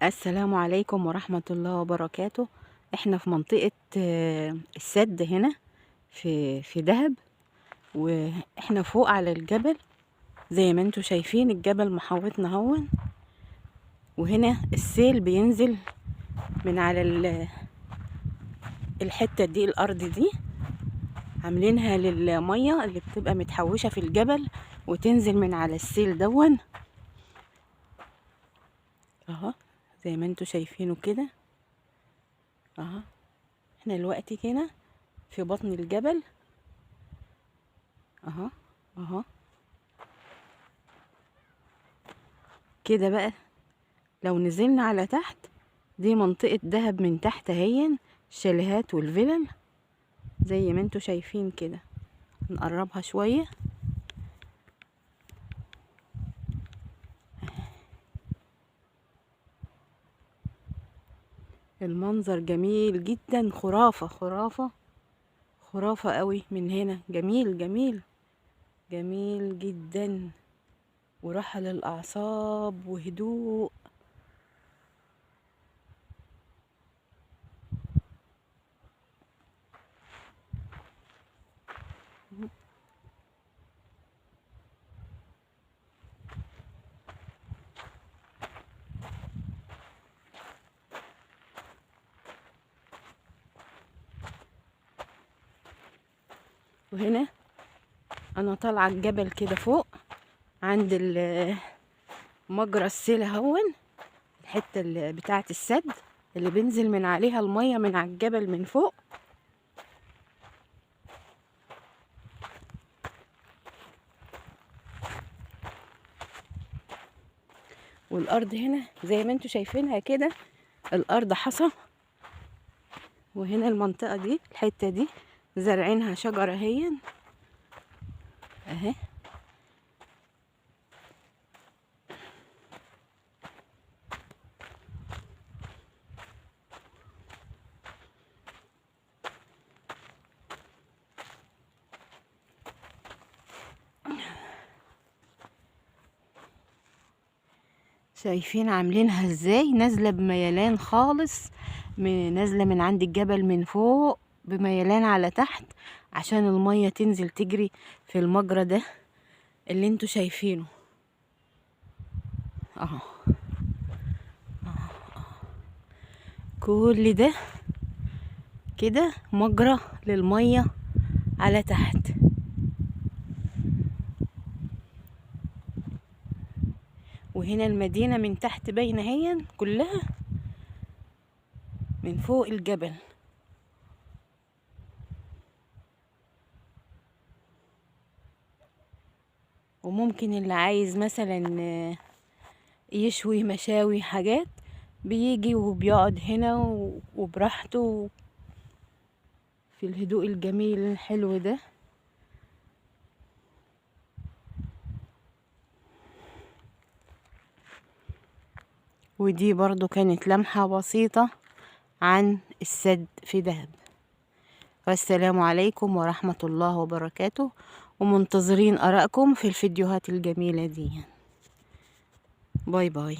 السلام عليكم ورحمة الله وبركاته. احنا في منطقة السد هنا في دهب، واحنا فوق على الجبل زي ما انتوا شايفين. الجبل محوطنا هون، وهنا السيل بينزل من على الحتة دي. الارض دي عاملينها للمية اللي بتبقى متحوشة في الجبل وتنزل من على السيل دون اهو، زي ما انتوا شايفينه كده اهو. احنا دلوقتي هنا في بطن الجبل اهو اهو كده بقى. لو نزلنا على تحت، دي منطقة دهب من تحت اهي، الشاليهات والفلل زي ما انتوا شايفين كده. نقربها شوية. المنظر جميل جدا، خرافة خرافة خرافة قوي من هنا. جميل جميل جميل جدا، وراحة للأعصاب وهدوء. وهنا أنا طالعة الجبل كده فوق عند مجرى السيل هون، الحتة اللي بتاعة السد اللي بينزل من عليها المية من على الجبل من فوق. والارض هنا زي ما انتوا شايفينها كده، الارض حصى. وهنا المنطقة دي، الحتة دي زارعينها شجرة اهي اهي. شايفين عاملينها ازاي؟ نازلة بميلان خالص، نازلة من عند الجبل من فوق بميلان على تحت، عشان المية تنزل تجري في المجرى ده اللي انتوا شايفينه اهو. كل ده كده مجرى للمية على تحت. وهنا المدينة من تحت باينة هي كلها من فوق الجبل. وممكن اللي عايز مثلا يشوي مشاوي حاجات بيجي وبيقعد هنا وبراحته في الهدوء الجميل الحلو ده. ودي برضو كانت لمحة بسيطة عن السد في دهب. والسلام عليكم ورحمة الله وبركاته، ومنتظرين آرائكم في الفيديوهات الجميلة دي. باي باي.